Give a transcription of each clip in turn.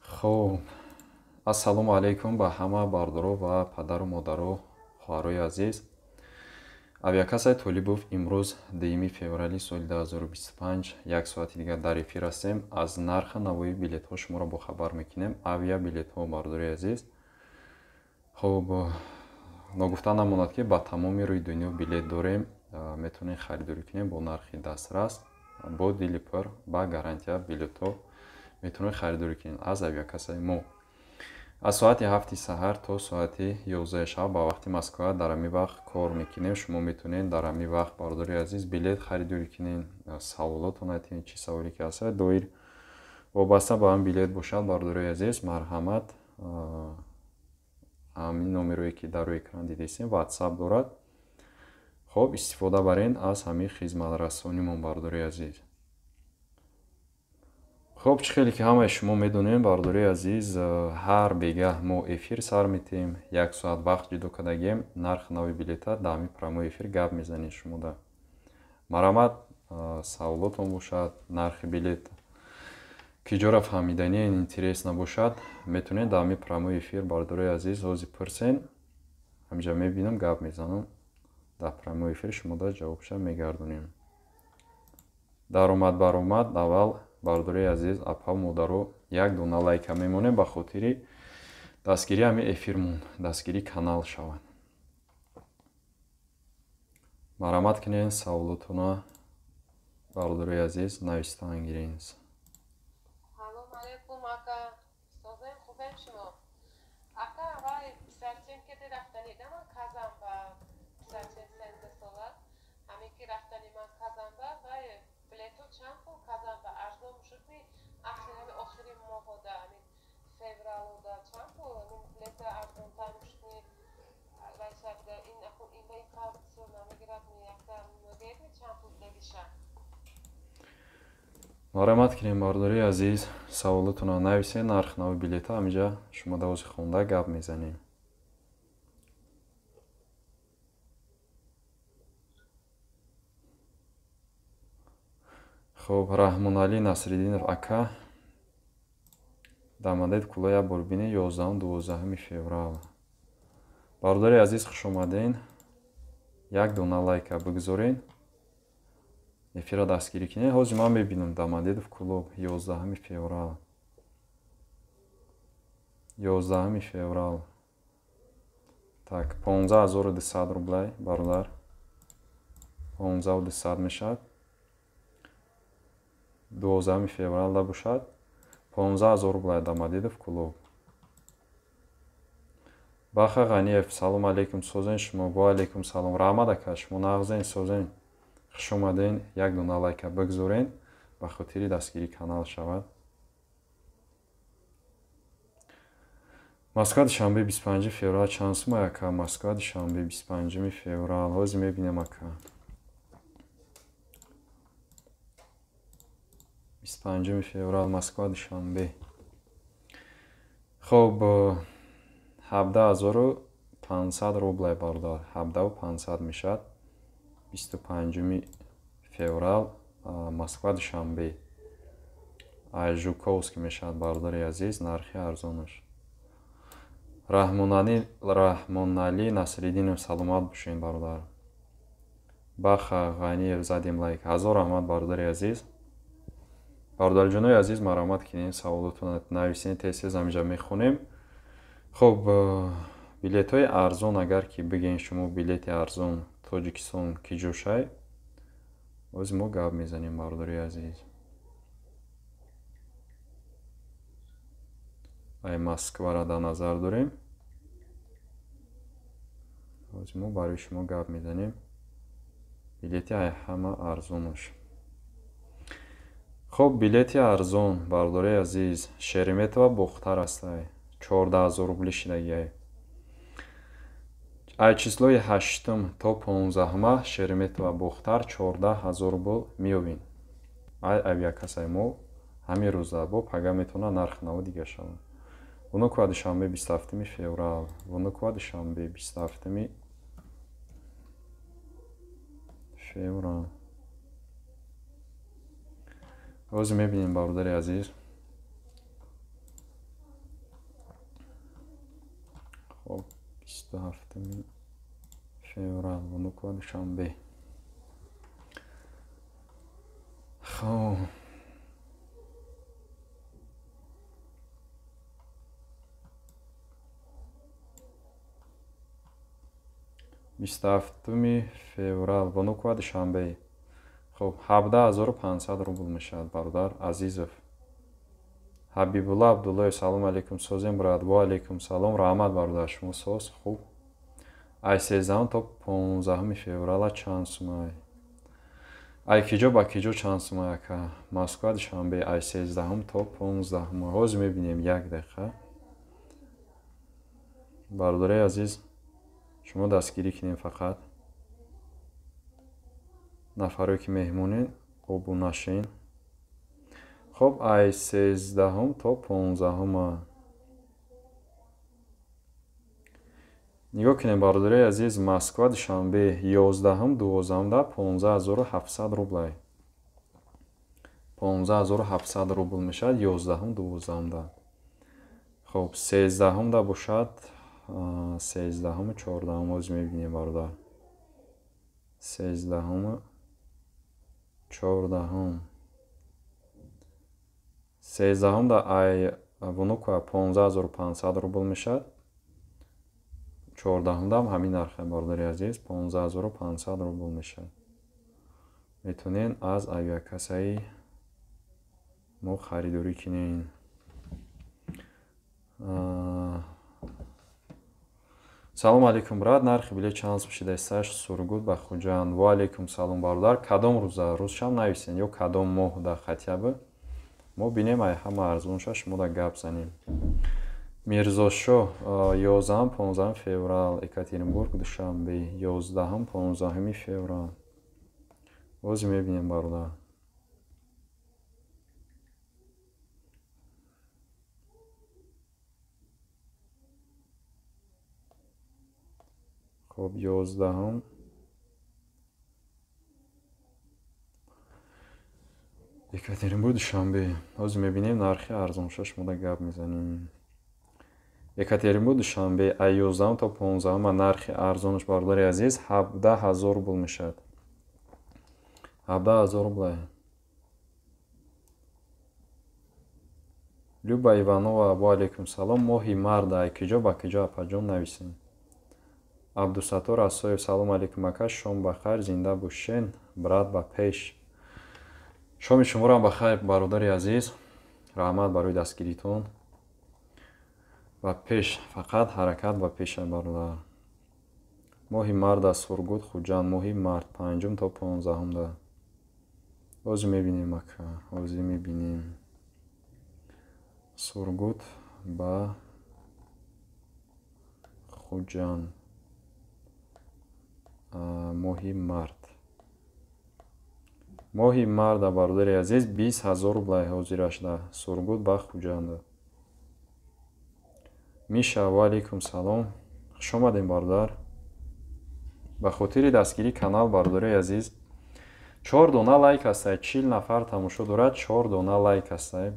خب ассалому алайкум ба ҳама бардоро ва падару модару хоҳарои азиз. авиакасаи Толибов имрӯз 2 феврали соли 2025 як соати дигар дар эфир ҳастем. аз нархи навои билетҳо шуморо бохабар мекунем. авиабилетҳо бардори азиз. хуб ногуфта намонад ки ба тамоми рӯи дунё билет дорем. метавонем харидорӣ кунем бо нархи дастрас, бо дили пур, ба гарантия билетҳо метавонем харидорӣ кунем аз авиакасаи мо. аз соати 7 саҳар то соати 11 шаб ба вақти Москва дар ҳамин вақт кор мекунем. шумо метавонед дар ҳамин вақт бардори азиз билет харидорӣ кунед. саволотон айтед, чӣ саволе ки ҳаст доир вобаста ба ҳамин билет бошад бардори азиз, марҳамат. ҳамин номерое ки дар рӯи экран дидесем WhatsApp дорад. хоб истифода барен аз ҳамин хизматрасонимон бардори азиз. хоб чӣ хеле ки ҳамаи шумо медонем бардори азиз, ҳар бегаҳ мо эфир сар метем, як соат вақт ҷудо кардагем нархи нави билета дар ҳамин промои эфир гап мезанем шумо да. марҳамат, саволотон бошад, нархи билет ки ҷора фаҳмидани интерес набошад, метавонед дар ҳамин промои эфир бардори азиз ҳозир пурсен. ҳамҷа мебинам гап мезанам, дар промои эфир шумо да ҷавобша мегардонем. даромад баромад аввал бардори азиз апа модаро як дона лайка мемонем ба хотири дастгирии ҳамин эфирмон, дастгирии канал шавад. марҳамат кунед, саволотона бардори азиз навистан гирен. Салом алейкум ака. Созем хубем шумо. Ака вай писарчем ки рафтани дама казанба. Писарчем 13 сола. Ҳамин ки рафтани ман казанба вай билету чанд пул казанба арзон шудни охири моҳода ҳамин февралода чанд пул ҳамин билета арзонтар шудни вай сарда ин акун ин ба ин калсо намегирад ми якта мегирад ми чанд пул дегиша. марҳамат кунем бардори азиз, саволотона нависед, нархи нави билета ҳаминҷа шумо да ози хонда гап мезанем. хуб, раҳмоналӣ Насриддинов ака дамадед куло як бор бинед 11-12 феврал. бардори азиз хушомаден, як дона лайка бигзорен, эфира дастгирӣ кунед. ҳозир ман мебинам Дамадедов клуб 11 феврал. 11 феврал. Так, 15200 рублай бародар. 15200 мешад. 12 феврал да бошад. 15000 рублай Дамадедов клуб. баха Ғаниев, салом алейкум, созен шумо. ва алейкум салом. раҳмат ака, шумо нағзен, созен. хуш омаден, як дона лайка бигзорен ба хотири дастгирии канал шавад. Москва душанбе 25 феврал чанд сум ака? Москва душанбе 25 феврал ҳозир мебинем ака. 25 феврал Москва душанбе. хоб 17500 рублай бардор. 17500 мешад. 25 феврал Москва душанбе. ай Жуковский мешад бардори азиз, нархи арзонаш. раҳмонали Насриддинов, саломат бошед бародар. баха Ғаниев, задем лайк. 1000 раҳмат бардори азиз. бародарҷонои азиз, марҳамат кунед, саволотон нависед, тез ҳамҷа мехонем. хуб, билетҳои арзон агар ки бигем шумо билети арзон Тоҷикистон ки ҷошай, ҳозир мо гап мезанем бардори азиз. ай Москвара дар назар дорем. ҳозир мо барои шумо гап мезанем. билети ай ҳама арзонаш. хуб, билети арзон бардори азиз Шереметова Бухтар астай. 14000 рубли шидагиай. ай числои 8 то 15 Шереметова Бухтар 14000 рубл меёбин. ай авиакасаи мо ҳамин рӯза бо пага метавона нархи наво дига шавад. Вунуква душанбе 27 феврал. Вунуква душанбе 27 феврал. боз мебинем бародари азиз. хоб 27 феврал вунук ва душанбе. хоб 27 феврал вунук ва душанбе. хоб 17500 рубл мешавад бародар азизов. ҳабибулла абдуллоев салом алейкум созем брат. ва алейкум салом раҳмат бародар шумо соз хуб. ай 13 то 15 феврала чанд сумай? ай киҷо ба киҷо чанд сумай ака? Москва душанбе ай 13 то 15 ҳозир мебинем 1 дақиқа. бародари азиз шумо дастгирӣ кинем фақат. нафаре ки меҳмонен қобул нашин. хоб ай 13 то 15 нигоҳ кинем бародари азиз. Москва душанбе 11 12 15700 рублай. 15700 рубл мешавад 11 12. хоб 13 да бошад 13 14 ҳозир мебинем бародар. 13 14 13 да ай вунука 15500 рубл мешавад. 14 дам ҳамин нархе бародари азиз 15500 рубл мешавад. метавонен аз авиакассаи мо харидорӣ кинен. салом алейкум брат. нархи билет чанд мешавад? сургут ба хуҷанд. ва алейкум салом бародар. кадом рӯза? рӯзшам нависен ё кадом моҳ да хатяба мо бинем ай ҳама арзонша шумо да гап занем. мирзошоҳ 11-15 феврал Екатеринбург душанбе 11-15 феврал ҳозир мебинем бародар. хоб 11 Екатеринбург душанбе ҳозир мебинем нархи арзонша шумо да гап мезанем. Екатеринбург душанбе ай 11 то 15 нархи арзонаш бародари азиз 17000 рубл мешавад. 17000 рублай. Люба Иванова ва алейкум салом. моҳи мард ай киҷо ба киҷо апаҷон нависем. Абдусаттор Асоев салом алейкум ака. шом бахайр зинда бошен брат ба пеш. шоми шуморо бахайр бародари азиз. раҳмат барои дастгиритон. ба пеш фақат ҳаракат ба пеша бародар. моҳи мард аз сургут хуҷанд. моҳи мард 5 то 15 да ҳозир мебинем ака. ҳозир мебинем сургут ба хуҷанд. моҳи мард бародари азиз 20000 рублай ҳозираш да сургут ба хуҷанда. миша ва алейкум салом. хуш омадем бародар. ба хотири дастгирии канал бародари азиз 4 дона лайк астай. 40 нафар тамошо дорад. 4 дона лайк астай.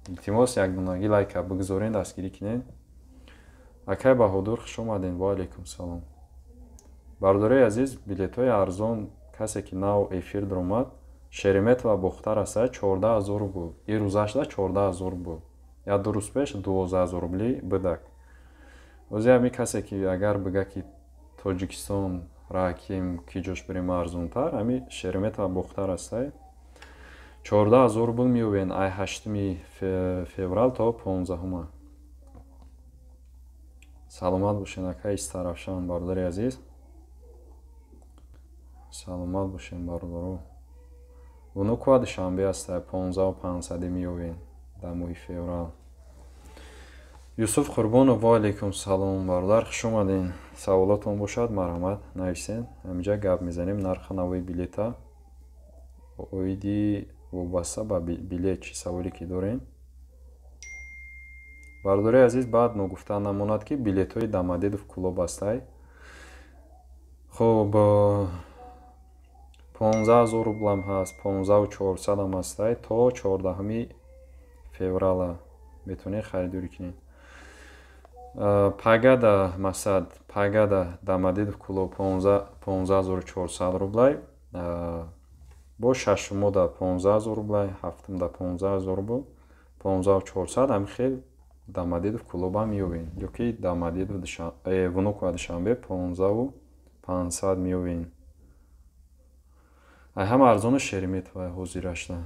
илтимос як донаги лайка бигзорен дастгирӣ кинен. акай баҳодур хуш омадем. ва алейкум салом. бародари азиз билетҳои арзон касе ки нав эфир даромад Шереметова Бухтар астай 14000 рубл. ин рӯзашда 14000 рубл. я ду рӯз пеш 12000 рубли бидак. ҳозир ҳамин касе ки агар бига ки Тоҷикистон раҳким киҷош бирем арзонтар ҳамин Шереметова Бухтар астай 14000 рубл меёбен ай 8 феврал то 15. саломат бошен ака истарафшан бародари азиз. саломат бошен бародаро. вунука душанбе астай 15500 меёбен дар моҳи феврал. юсуф Қурбонов ва алейкум салом бародар. хуш омаден. саволотон бошад марҳамат нависен. ҳаминҷа гап мезанем. нархи навои билета оиди вобаста ба билет чӣ саволе ки дорем. бародари азиз баъд ногуфтан намонад ки билетҳои Дамадедов клуб астай. хуб 15,000 рублам ҳаст, 15,400 ам ҳастай, то 14 феврала метавонед харидорӣ кунед. Пагада масад, пагада Домодедов клуб 15,400 рублай, бо шашумода 15,000 рублай, ҳафтумда 15,000 рублай, 15,400 ҳами хел Домодедов клуба меёбен, ёки Домодедов Внуково Душанбе 15,500 меёбен. ай ҳама арзону Шереметова ҳозир ашта.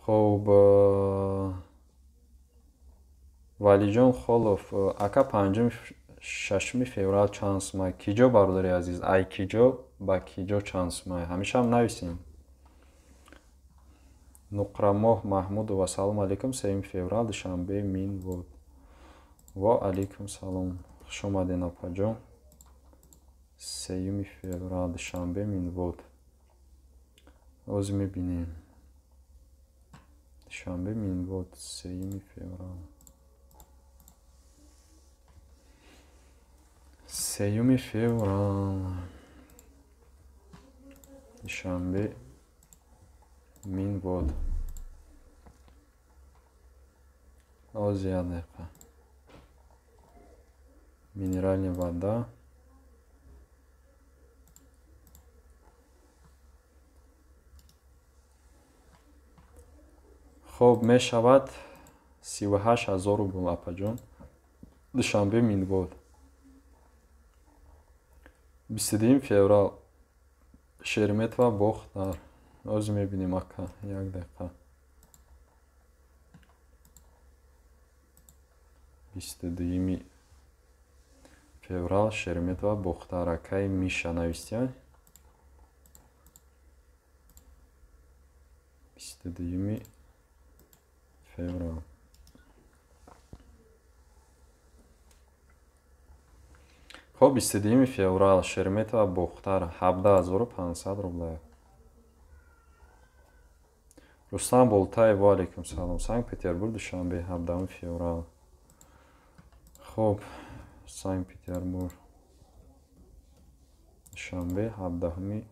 хоб Валиҷон Холов, ака 5-6 феврал чанд сумай? Киҷо бардори азиз? Ай киҷо ба киҷо чанд сумай? Ҳамешам нависем. Нуқрамоҳ Маҳмудова, салому алейкум, 3 феврал Душанбе Минвод. Ва алейкум салом. Хуш омадед апаҷон. 3 феврал Душанбе Минвод. Оз мебинем. Душанбе Минвод 3 феврал. 3 феврал Душанбе Минвод. Оз як дақиқа. Минеральная вода. хоб мешавад 38,000 рубл апаҷон. Душанбе Минвод. 22 феврал Шереметова Бохтар. Оз мебинем ака, як дақиқа. 22 феврал Шереметова Бохтар. Акай Миша навистия. 22 феврал. хоб 22 феврал Шереметова Бохтар 17,500 рублей. Рустам Болтаев, ва алейкум салом. Санкт-Петербург Душанбе 17 феврал. хоб Санкт-Петербург Душанбе 17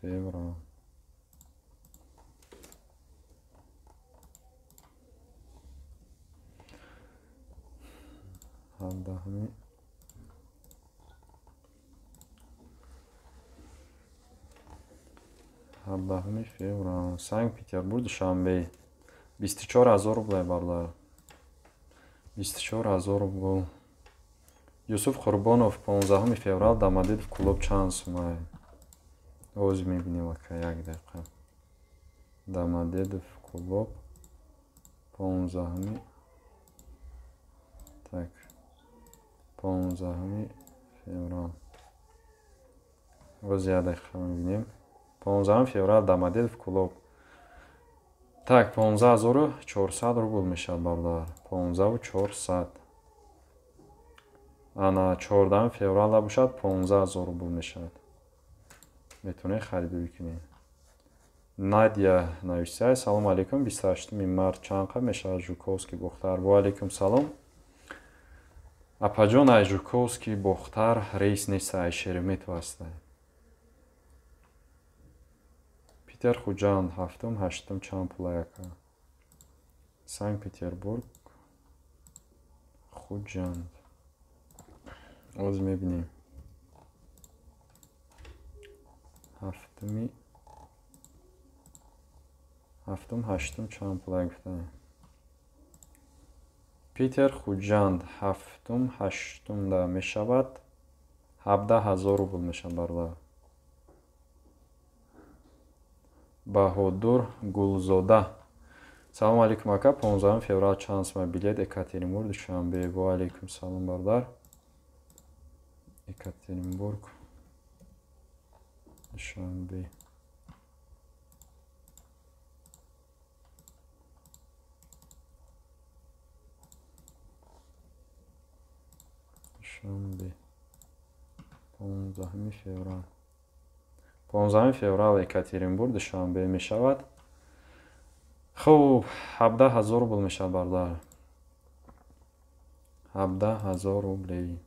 феврал. феврал Санкт-Петербург Душанбе 24,000 рублей барлар. 24,000 рублей. Юсуф Қурбонов 15 феврал Домодедов клуб чанд сумай? Оз мебинем ака, як дақиқа. Домодедов клуб 15 так 15 феврал. Оз як дақиқа мебинем. 15 феврал Домодедов клуб. Так 15,400 рубл мешавад барлар. 15,400. ана 14 феврал бошад 15,000 рубл мешавад. метавонед харидорӣ кунед. Надя нависта, салому алейкум, 28 март чанқа мешавад Жуковский Бохтар? Ва алейкум салом. апаҷон ай Жуковский Бохтар рейс нест, ай Шереметова аст. Питер Хуҷанд 7-8 чанд пула яка? Санкт-Петербург Хуҷанд. Оз мебинем. 7-8 чанд пула гуфтам. Питер Хуҷанд 7-8 да мешавад 17,000 рубл мешавад барлар. Баҳодур Гулзода, салому алейкум ака, 15 феврал чанд сумай? Билет Екатеринбург Душанбе. Ва алейкум салом бардар. Екатеринбург Душанбе. Душанбе 15 феврал. 15 феврал Екатеринбург Душанбе мешавад. хуб 17,000 рубл мешавад бардар. 17,000 рублей.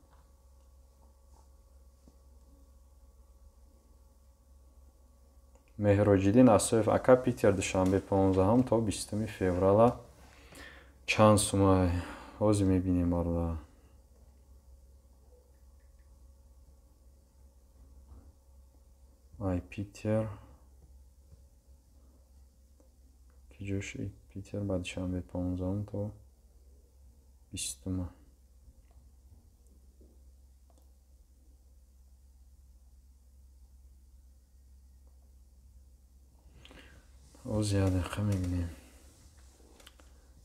Меҳроҷиддин Асоев ака, Питер, душанбе 15 то 20 феврала чанд сума? ҳозир мебинем барода. ай Питер ки ҷоши Питер ба душанбе 15 то 20. ҳозир як дақиқа мебинем.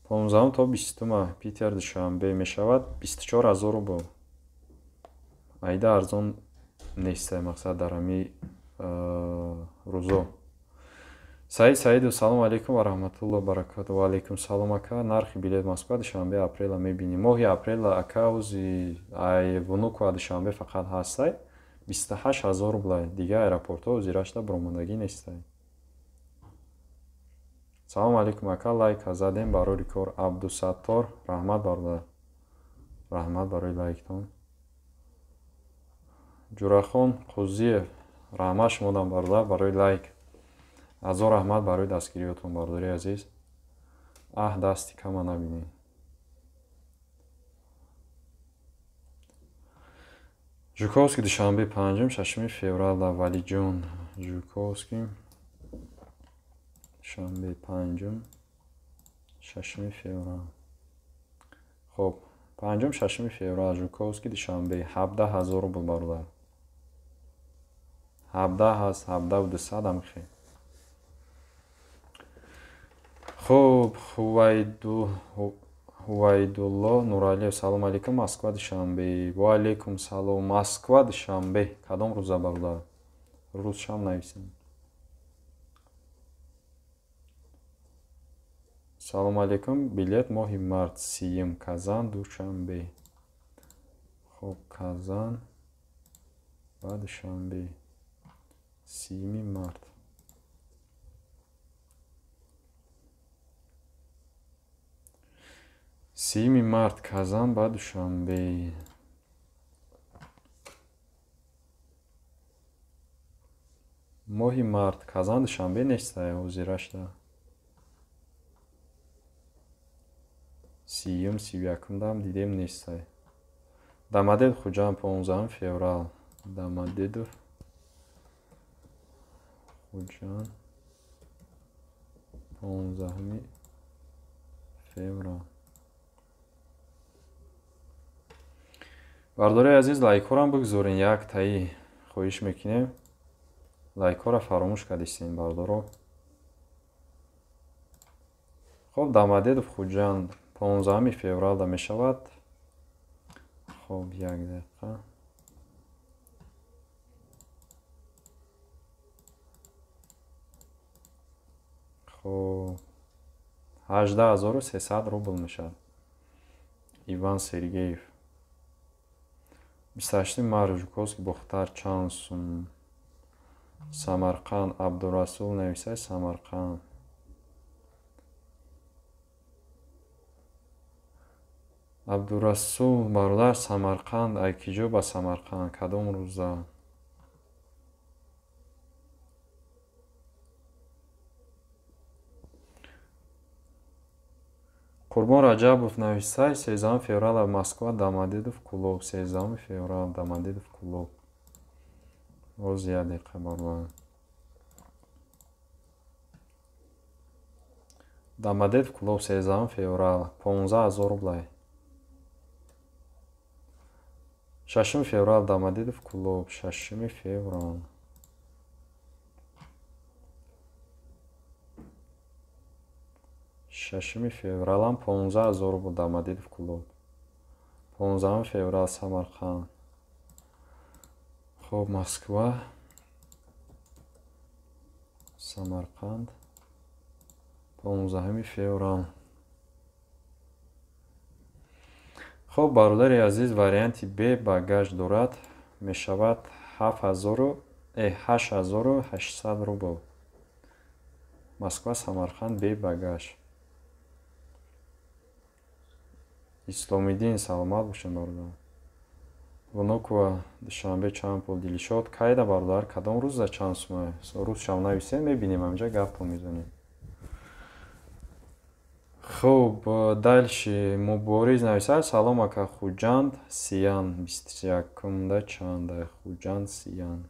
15 то 20 Питер душанбе мешавад 24,000 рубл. айда арзон нестай мақсад дар ҳами рӯзо. Саид Саиду, салому алейкум ва раҳматуллоҳи ва баракатуҳ. Ва алейкум салом ака. Нархи билет Москва душанбе апрела мебинем. моҳи апрела ака ҳози ай вунуку душанбе фақат ҳастай 28,000 рублай. Дига аэропортҳо ҳозирашда буромадагӣ нестай. Салому алейкум ака, лайка задем барори кор. Абдусаттор, раҳмат бародар. Раҳмат барои лайктон. Ҷурахон Қузиев, раҳмат шумодам бародар барои лайк. азо раҳмат барои дастгириётон бародари азиз. дасти кама набинем. Жуковский душанбе 5-6 феврала. Валиҷон Жуковский душанбе 5-6 феврал. хоб 5-6 феврал Жуковский душанбе 17,000 рубл бародар. 17 ҳаст, 17,200 ам хе. хуб, Ҳувайдулло Нуралиев, салому алейкум, Москва душанбе. Ва алейкум салом, Москва душанбе. Кадом рӯза бародар? Рӯз шам нависем. салому алейкум, билет моҳи март 3 Казан душанбе. хоб Казан ба душанбе 3 март. Сими март Казан ба душанбе. моҳи март Казан душанбе нестай ҳозирашда. 30-31 дам дидем нестай. Дамадед Хуҷанд 15 феврал. Дамадедов Хуҷанд 15 феврал. Бардори азиз, лайкорам бигзорин. Як таи хоҳиш мекунем. Лайкора фаромӯш кардистем бардоро. хоб Дамадедов Хуҷанд 15 феврал да мешавад. хоб як дақиқа. хоб 18,300 рубл мешавад. Иван Сергеев 28 март Жуковский Бохтар чанд сум? Самарқанд Абдурасул нависай Самарқанд. Абдурасул бародар Самарқанд. ай киҷо ба Самарқанд? Кадом рӯза? Қурбон Раҷабов нависай 13 феврал Москва Домодедов клуб. 13 феврал Домодедов клуб. ҳозир як дақиқа бародар. Домодедов клуб 13 феврал 15,000 рублай. 6 феврал Домодедов клуб. 6 феврал. Шашми февралам 15,000 рубл Домодедов клуб. 15 феврал Самарқанд. хоб Москва Самарқанд 15 феврал. хоб бародари азиз, варианти Б багаж дорад. Мешавад 8,800 рубл. Москва Самарқанд Б багаж. Исломиддин саломат бошен бародар. Внукова душанбе чанд пул дилишод кайда бародар, кадом рӯза чанд сумае? Рӯз шав нависем мебинем ҳамҷа гапо мезанем. хуб дальше мубориз нависад. Салом ака Хуҷанд Сиян 21-да чанда Хуҷанд Сиян.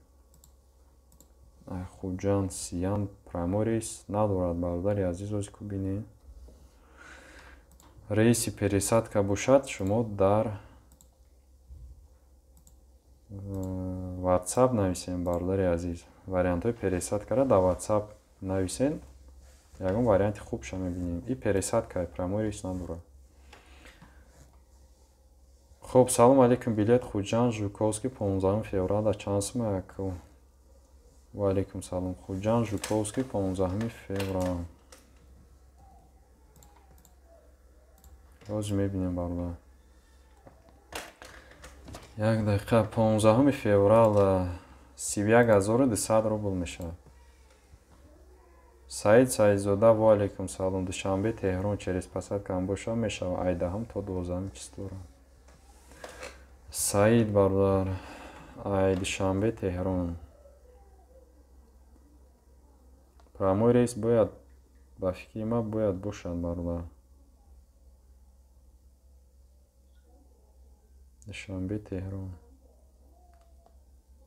Хуҷанд Сиян праморис надорад бародари азиз ози ку бинем. Раиси пересадка бошад, шумо дар WhatsApp нависем бародари азиз. Вариантҳои пересадкара дар WhatsApp нависен. Ягон варианти хубша мебинем. И пересадка прямой рейс надорад. Хуб, салом алейкум. Билет Хуҷанд Жуковский 15 феврала чанд сум аку? Ва алейкум салом. Хуҷанд Жуковский 15 феврал. Роз мебинем бародар. Як дақиқа 15 феврал 31200 рубл мешавад. Саид Саидзода ва алейкум салом. Душанбе Теҳрон через посадка Амбоша мешавад. Ай 10 то 12 числора. Саид бародар, ай Душанбе Теҳрон. Прямой рейс бояд, ба фикри ман бояд бошад бародар. Душанбе Теҳрон.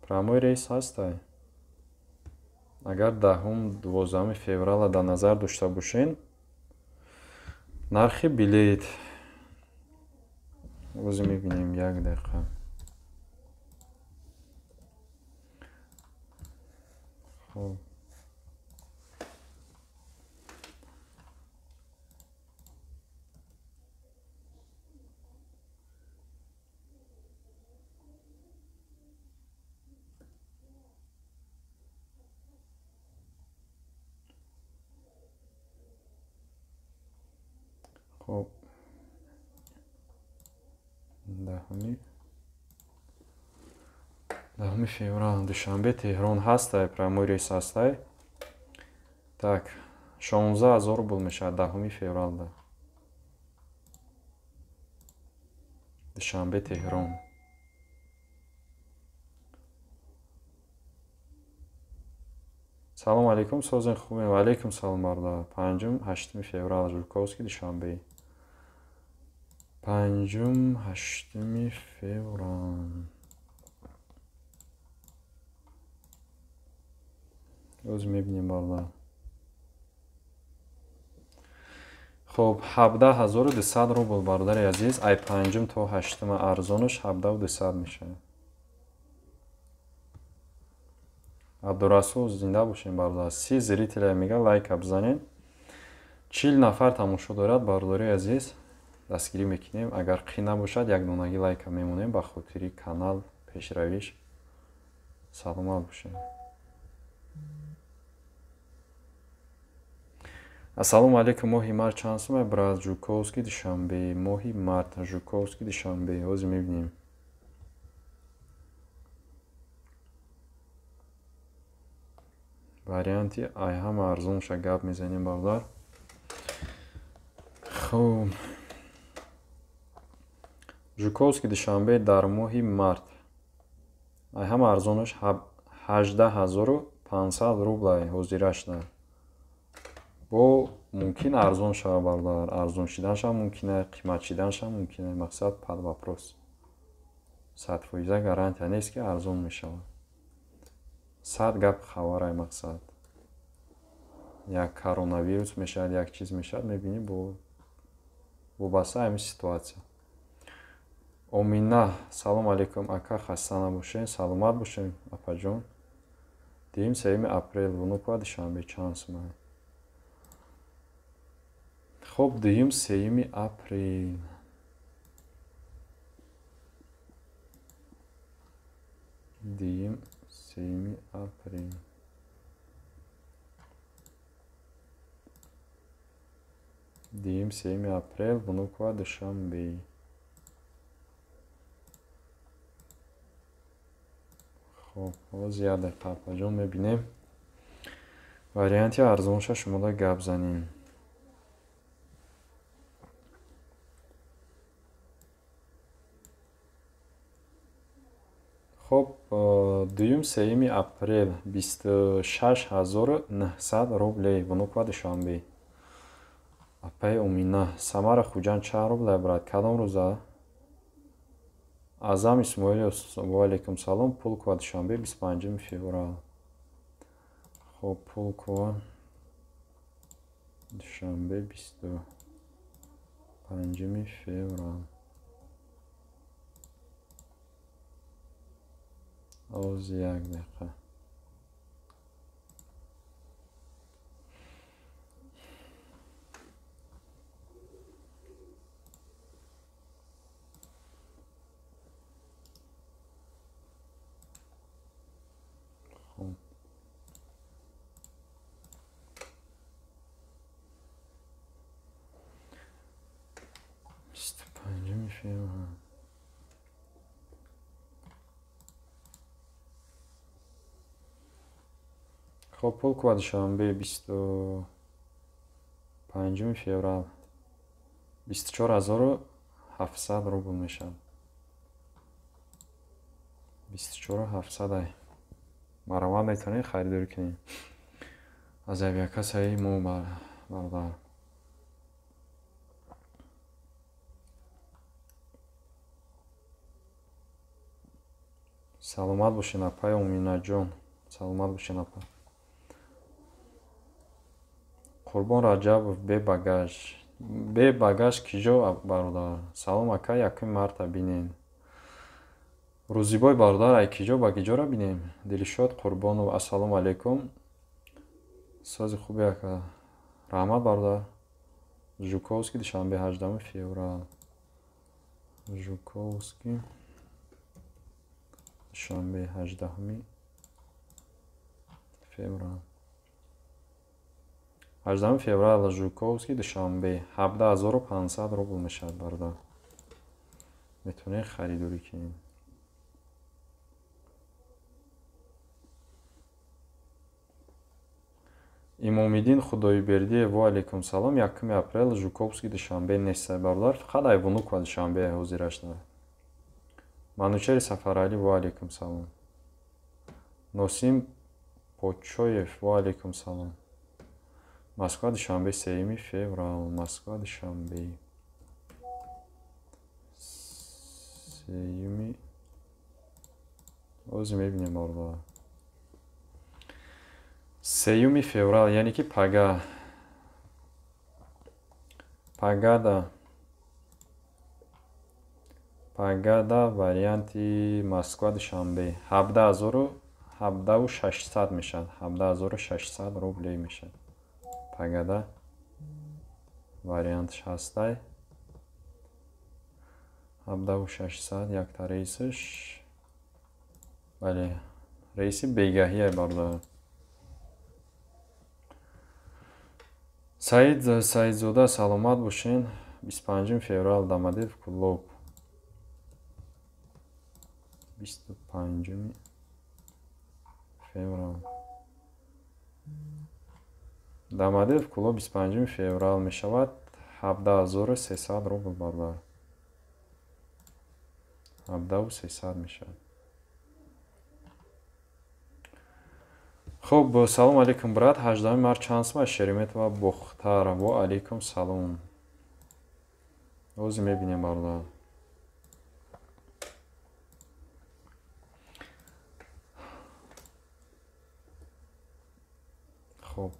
Прямой рейс ҳастай? Агар 10-12 феврала дар назар дошта бошен, нархи билет ози мебинем. Як дақиқа. хуб, хуб. 10 феврал Душанбе Теҳрон ҳастай, прямой рейс ҳастай. Так, 16000 рубл мешавад 10 февралда. Душанбе Теҳрон. Салом алейкум, созен хубем. Алейкум салом бародар. 5-8 феврал Жуковский Душанбе. 5-8 феврал. Оз мебинем бародар. хуб, 17200 рубл бародари азиз. Ай 5 то 8 арзонаш 17200 мешавад. Абдурасул зинда бошен бародар. 30 зрителя мега лайка бизанен. 40 нафар тамошо дорад бародари азиз. Дастгирӣ мекунем. Агар қӣ набошад як донаги лайка мемонем ба хотири канал пешравиш. Саломат бошен. Ассалому алейкум. Моҳи март чанд сум брат Жуковский Душанбе. Моҳи март Жуковский Душанбе. ҳозир мебинем. варианти ай ҳама арзонша гап мезанем бародар. хуб, Жуковский Душанбе дар моҳи март ай ҳама арзонаш 18500 рублай ҳозирашна. бо мумкин арзон шава бародар. Арзон шиданша мумкина, қимат шиданша мумкина. мақсад пад вопрос. 100% гарантия нест ки арзон мешавад. 100 гап хабарай мақсад. як коронавирус мешавад, як чиз мешавад, мебинӣ бо вобаста ҳамин ситуатсия. Омина, салом алейкум ака, хаста набошен, саломат бошен апаҷон. 2 апрел Внукова Душанбе чанд сумае? хуб, 2 апрел. Дим 3 апрел. Дим 3 апрел Внукова Душанбе. хуб, ҳоз як дақиқа апаҷон мебинем. варианти арзонша шумода гап занем. 3 апрел 26900 рублей. Внук ва душанбе. Апай Умина. Самара Хуҷан чанд рубля брат? Кадом рӯза? Азам Исмоилов. Ва алейкум салом. Пулк ва душанбе 25 феврал. Хоб пулк ва душанбе 25 феврал. Оз як дақиқа. خب پولک و دوشنبه 25 فеврал 24700 рубл میشد. 24700 марава метонید خریداری کنید از авиакасаи мо бардор. саломат бошед апай Уминаҷон. саломат бошед апай. Қурбон Раҷабов бе багаж киҷо бародар. Салом ака, якум марта бинем. Рӯзибой бародар, ай киҷо ба киҷора бинем. Дилшод Қурбонов. Ассалому алейкум. сози хуби ака. раҳмат бародар. Жуковский душанбе 18 феврал. Жуковский душанбе 18 феврал. 18 феврал Жуковский душанбе 17500 рубл мешад бародар. метонед харидорӣ кинед. имомиддин худоибердиев. ва алейкум салом. 1 апрел Жуковский душанбе неста бародар. фақат ай внук ва душанбе ҳозирашна. манучери Сафарали. ва алейкум салом. носим почоев. ва алейкум салом. Москва душанбе 3 феврал. Москва душанбе 3 оз мебинем бародар. 3 феврал яъне ки пагада варианти Москва душанбе 17600 мешад. 17600 рублей мешад. пагада вариантш ҳастай 17600 якта рейсиш. бале рейси бегаҳие бародар. Саидзода. саломат бошен. 25 феврал Домодедов клуб. 25 феврал Домодедов клуб 25 феврал мешавад 17300 рубл бародар. 17300 мешавад. хуб салом алейкум брат. 18 март чансма Шереметова Бухтар. ва алейкум салом. ози мебинем бародар. хуб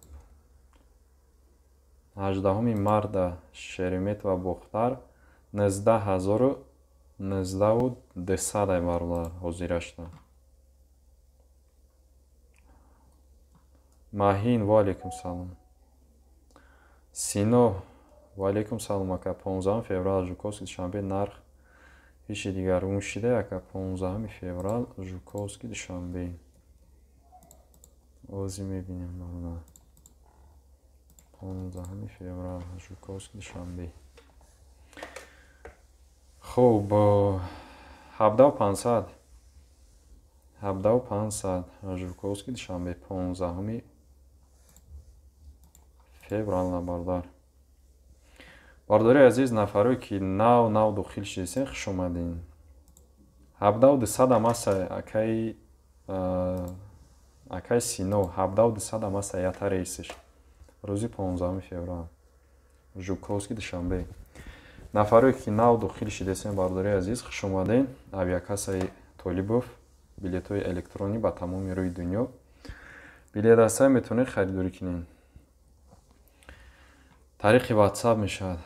18 март Шереметова Бухтар 19200 бародар ҳозирашна. маҳин. ва алейкум салом. сино. ва алейкум салом ака. 15 феврал Жуковский душанбе нарх ҳичи дигар мушида ака. 15 феврал Жуковский душанбе ози мебинем бародар. 15 феврал Жуковский душанбе. хуб 17500 Жуковский душанбе 15 феврал бародар. бардори азиз, нафарои ки нав дохил шидесен хуш омадин. 17200 ам аст акаи акай Сино 17 ама саята рейсиш рӯзи 15 феврал Жуковский душанбе. Нафаре ки нав дохил шидесен бардори азиз хуш омаден. Авиакассаи Толибов билетҳои электронӣ ба тамоми рӯи дунё. Билетдастаа метавонед харидорӣ кунед. Тариқи WhatsApp мешавад.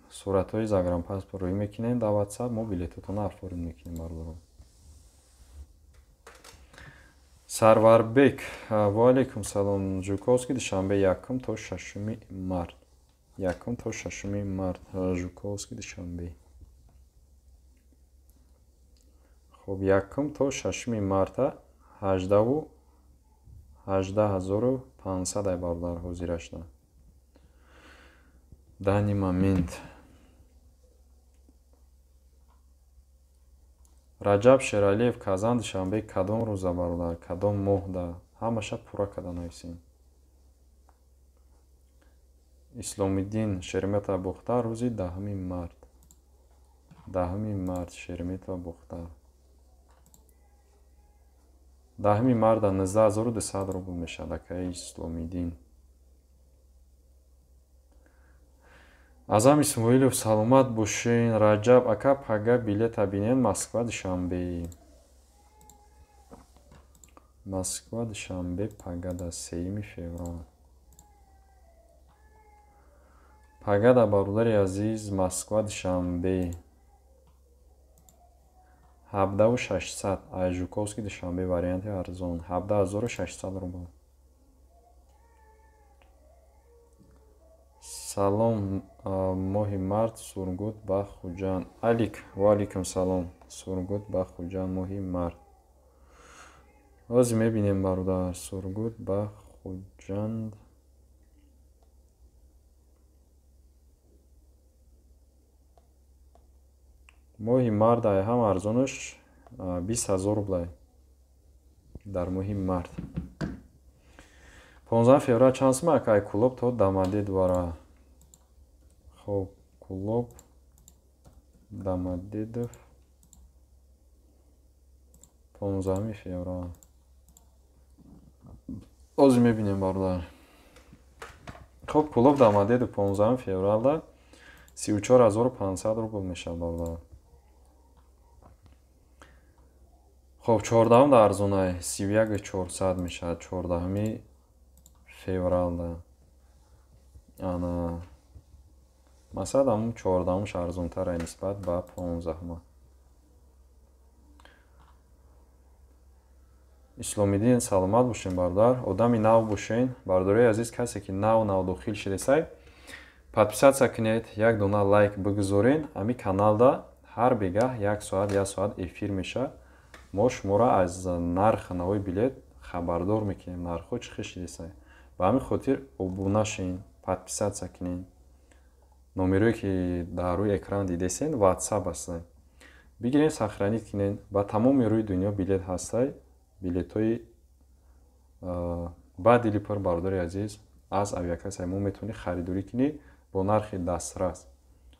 Суратҳои загранпаспорт рӯй мекунед дар WhatsApp, мо билетотонро офорид мекунем бардорам. Сарварбек ва алейкум салом. Жуковский душанбе 1 то 6 март. 1 то 6 март Жуковский душанбе. Хуб 1 то 6 марта 18500 бардор ҳозир шуда. Дани момент. Раҷаб Шералиев Казан душанбе кадом рӯза бардор, кадом моҳда? Ҳамаша пурра када нависем. Исломиддин Шеремета Бухтар рӯзи 10 март. 10 март Шеремета Бухтар. 10 марта 19200 рубл мешавад. Акаи Исломиддин. Азам Исмоилов саломат бошен. Раҷаб ака пага билета бинен Москва душанбе. Москва душанбе пагада 3 феврал. Пагада бародари азиз Москва душанбе 17600 ай Жуковский душанбе варианти арзон 17600 рубл. Салом моҳи март Сургут ба Хуҷанд. Алик ва алейкум салом. Сургут ба Хуҷанд моҳи март. Ҳозир мебинем бародар. Сургут ба Хуҷанд. моҳи март ай ҳам арзонаш 20000 рублай дар моҳи март. 15 феврал чанд сум акай клуб то Дамадед вара. Хуб, клуб Дамадедов 15 феврал. Ҳозир мебинем бародар. Хуб, клуб Дамадедов 15 февралда 34500 рубл мешавад бародар. Хуб, 14 да арзонай 31400 мешавад 14 февралда. Ана масалан 14 арзонтар нисбат ба 15. Исломиддин саломат бошен бародар. Одами нав бошен. Бародари азиз касе ки нав дохил шидесай подписатсия кунед, як дона лайк бигузорен. Ами каналда ҳар бегаҳ 1 соат эфир мешавад. мо шуморо аз нарх навои билет хабардор мекунем. Нархҳо чӣ хел шидесай. Ба ҳамин хотир обуна шин, подписатсия кунед. Номерое ки дар рӯи экран дидесен WhatsApp ҳастад. Бигиред сохранид кунед. Ба тамоми рӯи дунё билет ҳастад. Билетҳои ба дили пур бародари азиз аз авиакассаи мо метавонед харидорӣ кунед бо нархи дастрас.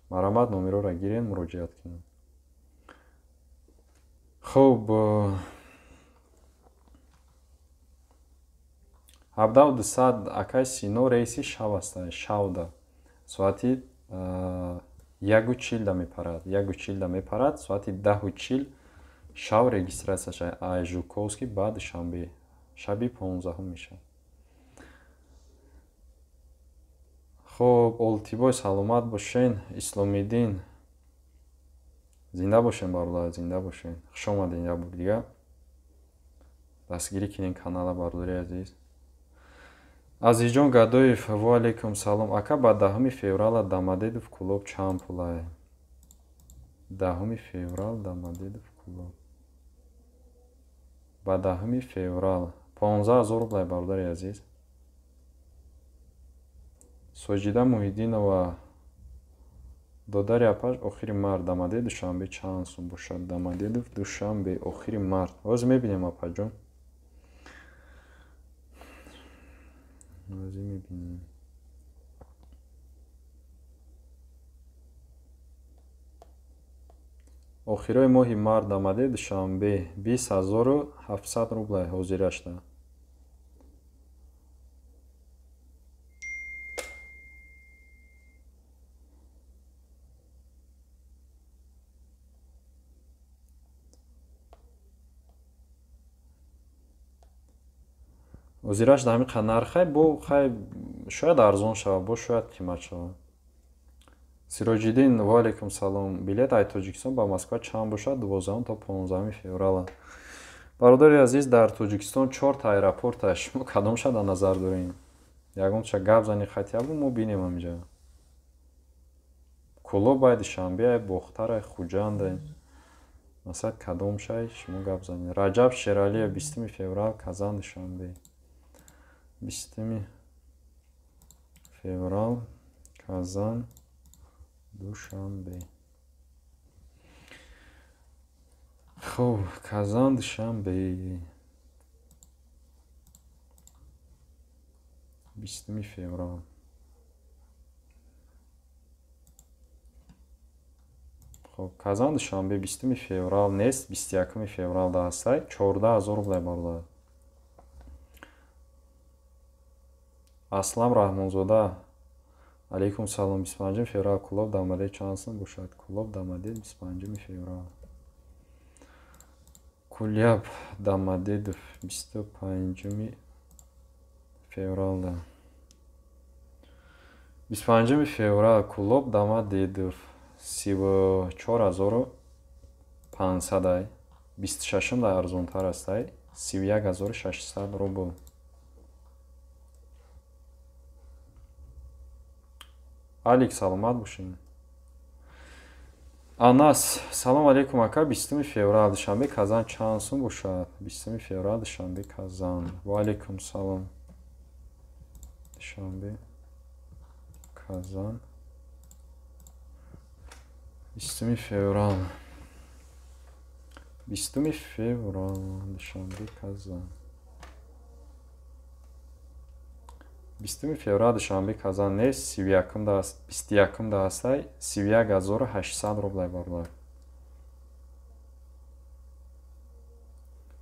Марамат номероро гиред, муроҷиат кунед. Хуб 17200 акай Сино рейси шав аст. Шавда соати 1:40 мепарад. 1:40 мепарад. Соати 10:40 шав регистрация шавад. Ай Жуковский ба душанбе шаби 15 мешавад. Хуб, Олтибой саломат бошен. Исломиддин зинда бошен бародар, зинда бошен. Хуш омадед як бор дига. Дастгирӣ кунед канала бародари азиз. Азизҷон Гадоев ва алейкум салом. Ака ба 10 феврал Дамадедов клуб чанд пулай? 10 феврал Дамадедов клуб. Ба 10 феврал 15000 рублай бародари азиз. Соҷида Муҳиддинова додари апаш охири март Дамадед душанбе чанд сум бошад? Дамадедов душанбе охири март. Ҳозир мебинем апаҷон. Ҳозир мебинем. охирои моҳи март амаде душанбе 20700 рублай ҳозирашда. ҳозираш да ҳамин қадар нархай бо хай шояд арзон шавад, бо шояд қимат шавад. Сироҷиддин ва алайкум салом. Билет ай Тоҷикистон ба Москва чанд бошад? 12 то 15 феврала. бародари азиз, дар Тоҷикистон 4 та аэропорт аст. Шумо кадомша дар назар дорем? Ягонча гап зани хатиябу мо бинем ҳамҷа. Кӯлобай, Душанбе, Бохтар, Хуҷанд. Масад кадомшай шумо гап зани. Раҷаб Шералиев 20 феврал Казан Душанбе. 20 феврал Казан Душанбе. Хуб, Казан Душанбе. 20 феврал. Хуб, Казан Душанбе 20 феврал нест, 21 феврал дастай 14000 рублай барда. Аслам Раҳмонзода. Алейкум салом. 25 феврал Кӯлоб Дамаде чанд сум бошад? Кӯлоб Дамаде 25 феврал. Куляб Дамадедов 25 февралда. 25 феврал Кӯлоб Дамадедов 34500 ай. 26 да арзонтар аст ай. 31600 рубл. Алик, саломат бошед. Анас, салом алейкум ака. 20 феврал Душанбе Казан чанд сум бошад? 20 феврал Душанбе Казан. Ва алейкум салом. Душанбе Казан 20 феврал. 20 феврал Душанбе Казан. 20 феврал Душанбе Казан нест, 21 да астай 31800 рублай барда.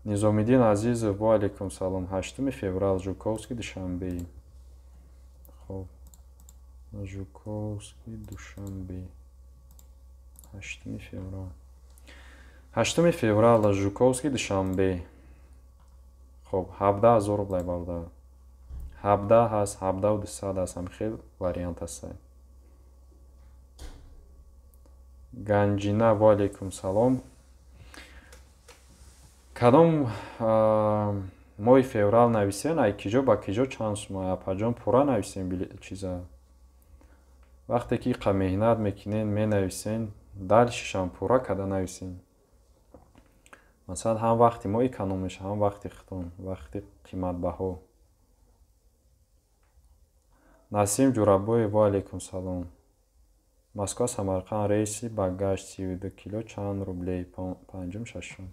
Низомиддин Азизов, ва алейкум салом. 8 феврал Жуковский Душанбе. Хуб, Жуковский Душанбе. 8 феврал. 8 феврал Жуковский Душанбе. Хуб, 17000 рублай барда. 17 ҳаст, 17200 аст, ҳам хел вариант аст. Ганҷина, ва алейкум салом. Кадом моҳи феврал нависен? Ай киҷо ба киҷо чанд сум? Апаҷон пурра нависен чиза. Вақте ки қа меҳнат мекунен менависен, дальшишам пурра када нависен. Масалан ҳам вақти мо эконом меша, ҳам вақти хитон, вақти қиматбаҳо. Насим Ҷурабоев, ва алейкум салом. Москва Самарқанд рейси багаж 32 кило чанд рублей? 5-6.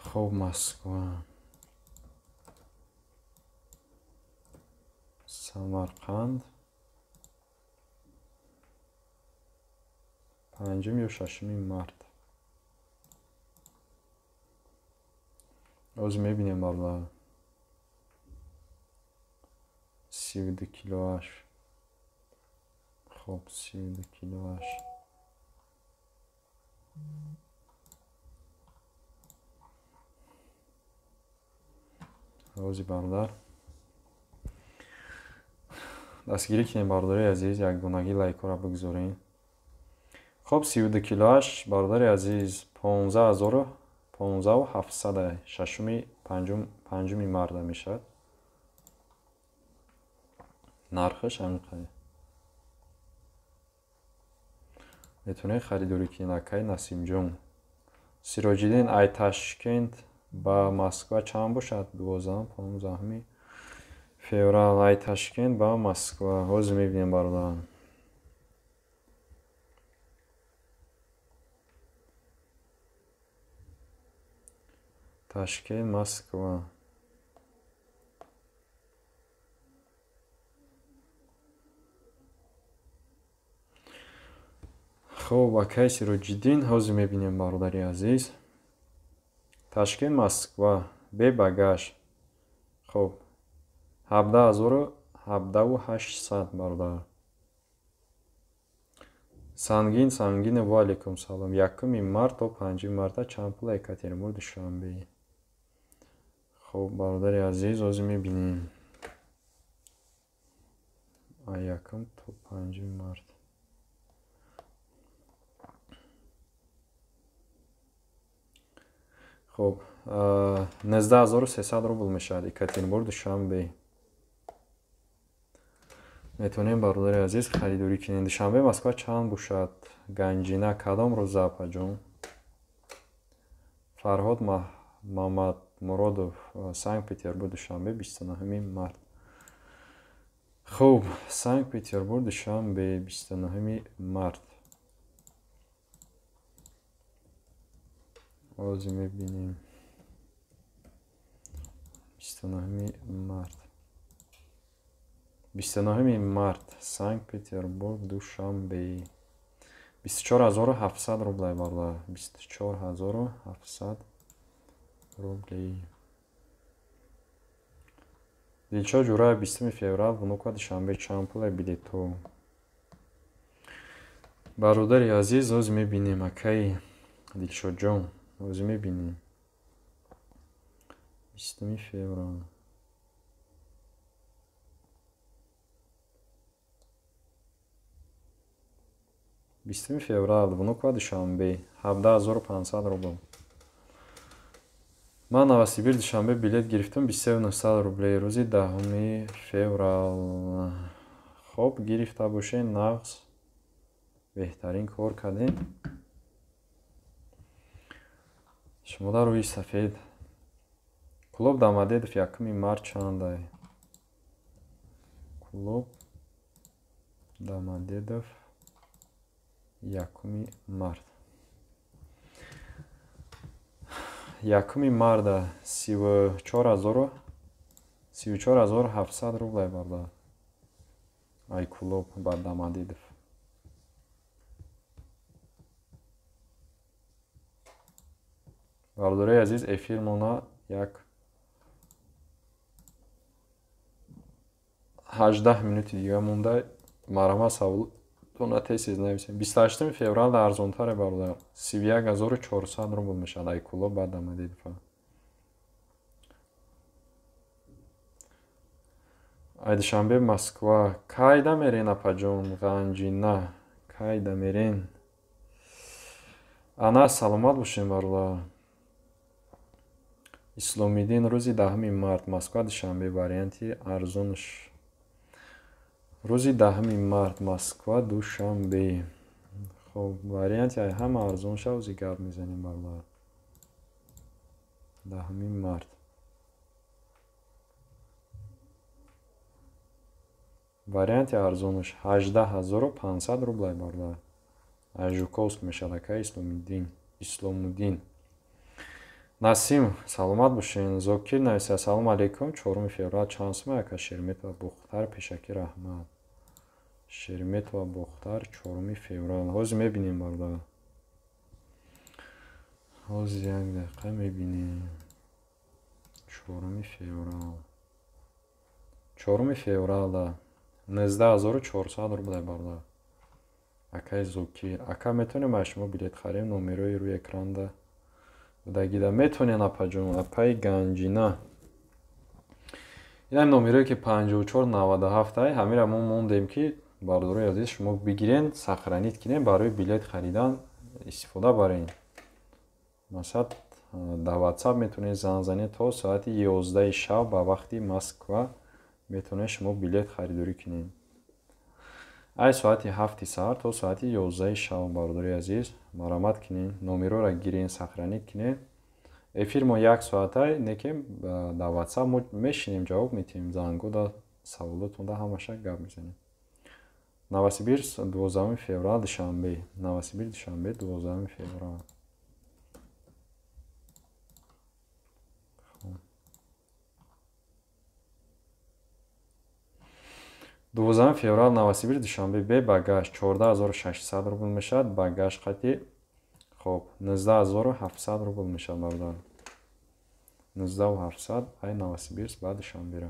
Хуб, Москва Самарқанд 5 ё 6 март. Оз мебинем барда 32 килоаш. Хуб, 32 килоаш. рози бардар. Дастгирӣ кинем бародари азиз, якдонагӣ лайкора бигзорем. Хуб, 32 килоаш бародари азиз 15700 шашуми панҷуми марда мешавад. нархаш ҳамин қадар. метавонед харидорӣ кинед акай Насимҷон. Сироҷиддин ай Ташкент ба Москва чанд бошад? 12-15 феврал ай Ташкент ба Москва. ҳозир мебинем бародар. Ташкент Москва. хуб акаи Сироҷиддин ҳозир мебинем бародари азиз. Ташкент Москва бе багаж. хуб 17800 бародар. Сангин ва алейкум салом. 1 март то 5 марта чанд пул Екатеринбург Душанбе. хуб бародари азиз ҳозир мебинем 1 то 5 март. хуб 19300 рубл мешавад Екатеринбург Душанбе. метавонем бародари азиз харидорӣ кунем. Душанбе Москва чанд бошад? Ганҷина кадом рӯза апаҷон? Фарҳод Мамадмуродов Санкт-Петербург Душанбе 29 март. хуб Санкт-Петербург Душанбе 29 март. ҳозир мебинем 29 март. 29 март Санкт-Петербург Душанбе 24700 рублей бародар. 24700 рублей. Дилшод Ҷураев 20 феврал Внуково Душанбе чанд пуле билетҳо? Бародари азиз ҳозир мебинем акаи Дилшодҷон ҳозир мебинем 20 феврал. феврал Внуково Душанбе 17500 рубл. ман Новосибир Душанбе билет гирифтам 23900 рублей рӯзи 10 феврал. хуб гирифта бошед нағз беҳтарин кор кардем. шумола рӯи сафед. Клуб Домодедов 1 март чандай? Клуб Домодедов 1 март. 1 марта 34700 рублей барда. Ай клуб ба Домодедов. Бародари азиз эфир мона як 18 минути дига монда. Марҳамат саволтона тез нависем. 28 феврал арзонтаре бародар. 31400 рубл мешавад. Ай клуб ба Домодедов. ай Душанбе Москва кайда мерен апаҷон? Ғанҷина кайда мерен? ана саломат бошем бародар. Исломиддин рӯзи 10 март Москва Душанбе варианти арзонш. рӯзи 10 март Москва Душанбе. хуб варианти ай ҳама арзонша ӯзи гап мезанем бародар. 10 март. варианти арзонш 18500 рублей бародар. ай Жуковск мешавад акаи Исломуддин. Насим саломат бошен. Зокир нависа салом алейкум 4 феврал чанд сум ака Шереметова Бухтар Пешаки раҳмат. Шереметова Бухтар 4 феврал. ҳозир мебинем бародар. ҳозир як дақиқа мебинем. 4 феврал. 4 феврал 19400 рублей бародар. акаи Зокир. ака метавонем аз шумо билет харем? номерои рӯи экранда дагида метавонен апаҷон. апаи Ганҷина. ин номерои ки 5497 ай ҳамира мо мондем ки бародари азиз шумо бигирен сахранид кинен барои билет харидан истифода барен. масалан да WhatsApp метавонед занг занед то соати 11 шаб ба вақти Москва метавонед шумо билет харидорӣ кинед. ай соати 7 саҳар то соати 11 шаб бародари азиз марҳамат кинед номероро гирен сахранид кинед. эфир мо 1 соатай некем да WhatsApp мо мешинем ҷавоб метиҳем зангода саволотонда ҳамаша гап мезанем. Новосибир 12 феврал Душанбе. Новосибир Душанбе 12 феврал. 12 феврал Новосибирск, Душанбе Б багаж 14600 рубл мешавад. Багаж қати хоб 19700 рубл мешавад бародар. 19700 ай Новосибирск ба Душанбера.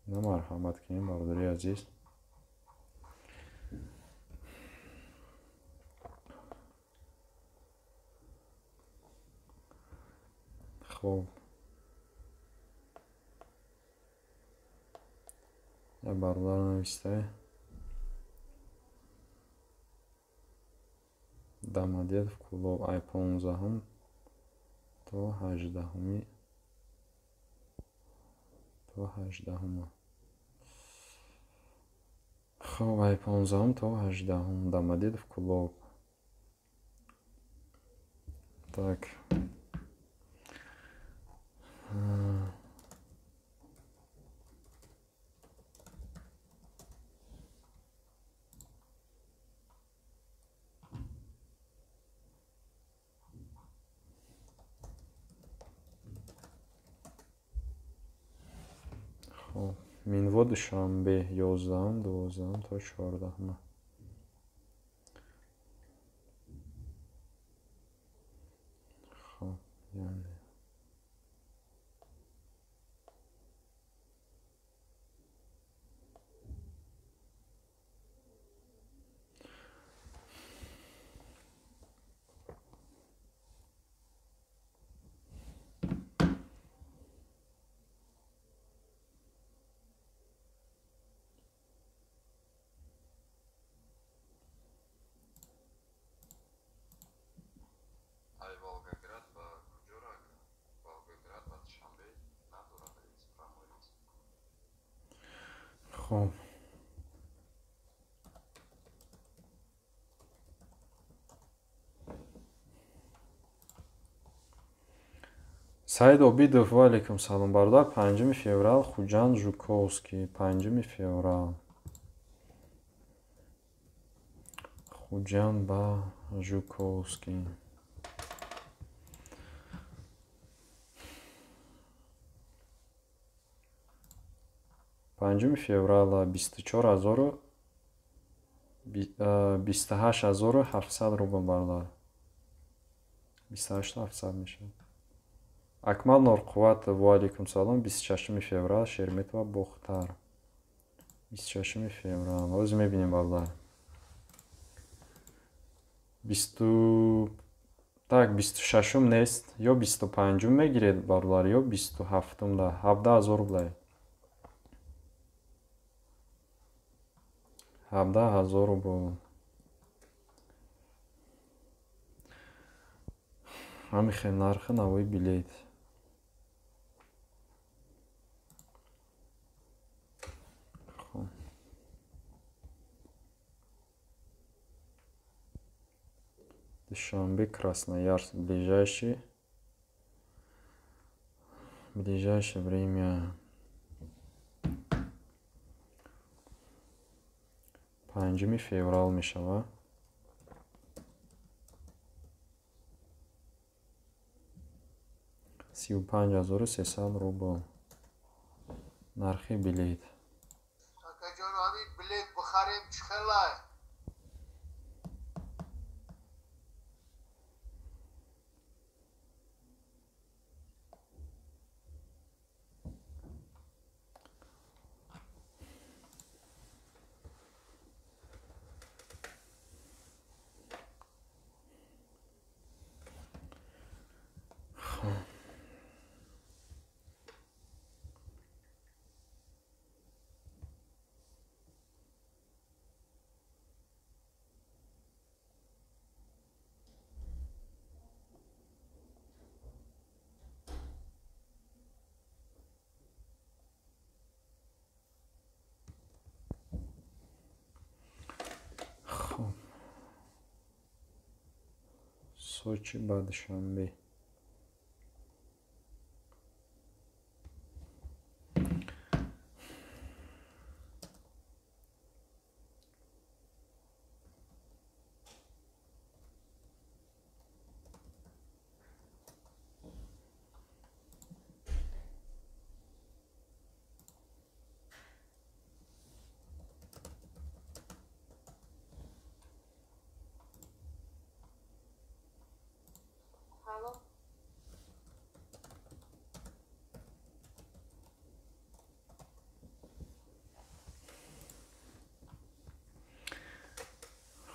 На марҳамат кунед бародари азиз. хоб я бародар навистай. Домодедов Кулов ай 15 то 18 то 18. хоб ай 15 то 18 Домодедов Кулов. Так. Минво Душанбе 11 12 то 14. خب یعنی خب Саид Обидов ва алейкум салом бародар. 5 феврал Хуҷанд Жуковский. 5 феврал Хуҷанд ба Жуковский. پنجم فеврала 28700 рубл бародар. 28700 мешавад. Акмал Нурқувват ва алейкум салом. 26 феврал Шерметова Бухтар. 26 феврал оз мебинем бародар. 26 нест ё 25 мегиред бародар ё 27 да 17000 рублай. 17000 рубл. ҳамин хел нархи навои билет. Душанбе, Красноярск. Ближайшее время 5 феврал мешава. 35300 рубл нархи билет. Акаҷон ҳамин билет бихарем чихелай. Сочи ба Душанбе.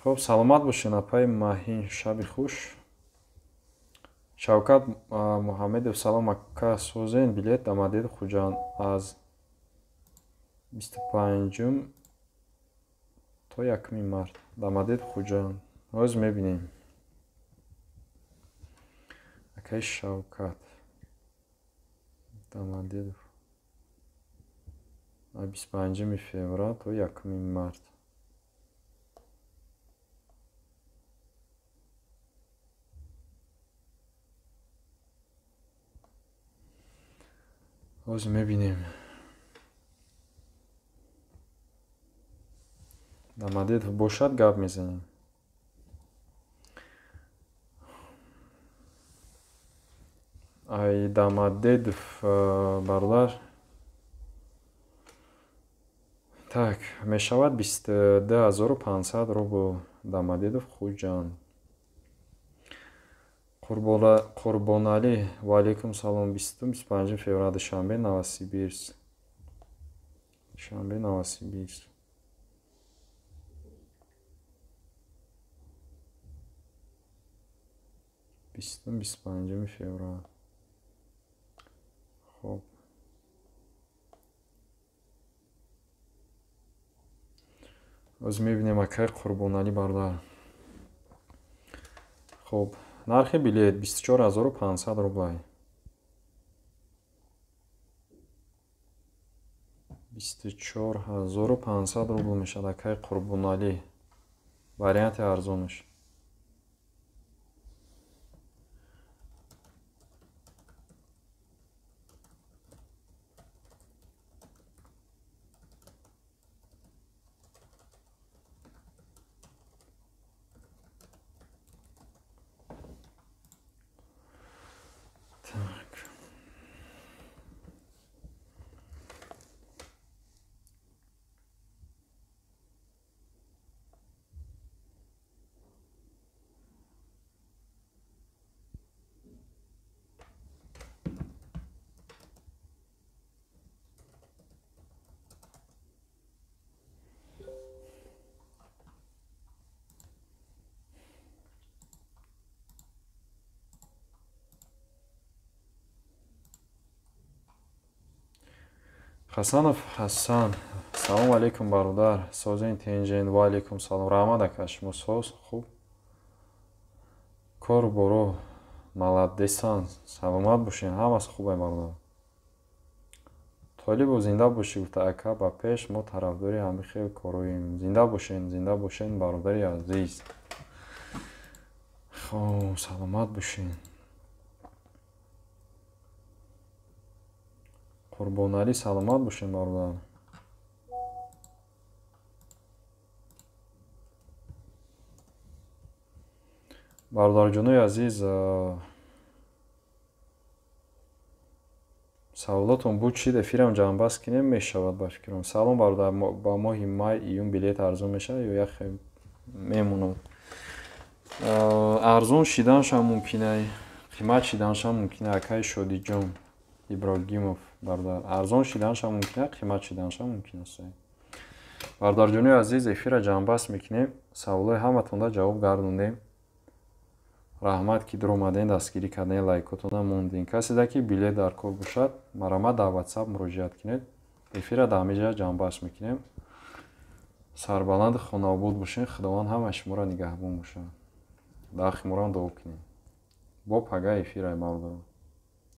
خب саломат бошед апаи маҳин шаби хуш. Шавкат Муҳаммедов салом ака созен билет Дамадед Хуҷан аз 25 то 1 март. Дамадед Хуҷан. Ҳоз мебинем. Акай Шавкат Дамадедов. 25 феврал то 1 март. ҳозир мебинем. Дамадедов бошад гап мезанем. Ай Дамадедов бародар. Так, мешавад 22500 рубл. Дамадедов Хуҷан. Қурбонали ва алейкум салом. 25 феврал душанбе Новосибирск. Душанбе Новосибирск. 25 феврал. Хоб. Оз мебинем акай Қурбонали бародар. Хоб. Нархи билет 24500 рублай. 24500 рубл мешад акай Қурбонали. Варианти арзонаш. Хасанов Ҳасан. Салом алейкум бародар. Созен Тенҷен. Ва алейкум салом. Раҳмат ака, шумо соз хуб? Кор боро маладесан. Саломат бошед. Ҳамаси хубай бародар. Толибов зинда бошед гуфта ака ба пеш мо тарафдори ҳами хел короем. Зинда бошед бародари азиз. Хоб, саломат бошед. Қурбонали саломат бошед бародар. Бародарҷонои азиз, саволотон буд чид эфирам ҷамъбаст ки намешавад ба фикрам. Салом бародар, ба моҳи май июн билет арзон мешавад ё яхе мемонад? Арзон шиданашам мумкина, қимат шиданашам мумкина. Акай Шодиҷон Иброгимов бародар. Арзон шиданашам мумкина, қимат шиданашам мумкин аст. Бародарҷонои азиз, эфира ҷамъбаст мекунем. Саволои ҳаматонда ҷавоб гардондем. Раҳмат ки dur омаден, дастгирӣ карден, лайкотона мондин. Касе ки билет дар кор бошад, марама дар WhatsApp муроҷиат кунед. Эфира дар ҳамаҷа ҷамъбаст мекунем. Сарбаланд хонобод бошед. Худованд ҳамаи шуморо нигаҳбон бошад. Дахи мурам дуо кунем. Бо пага эфира бародар.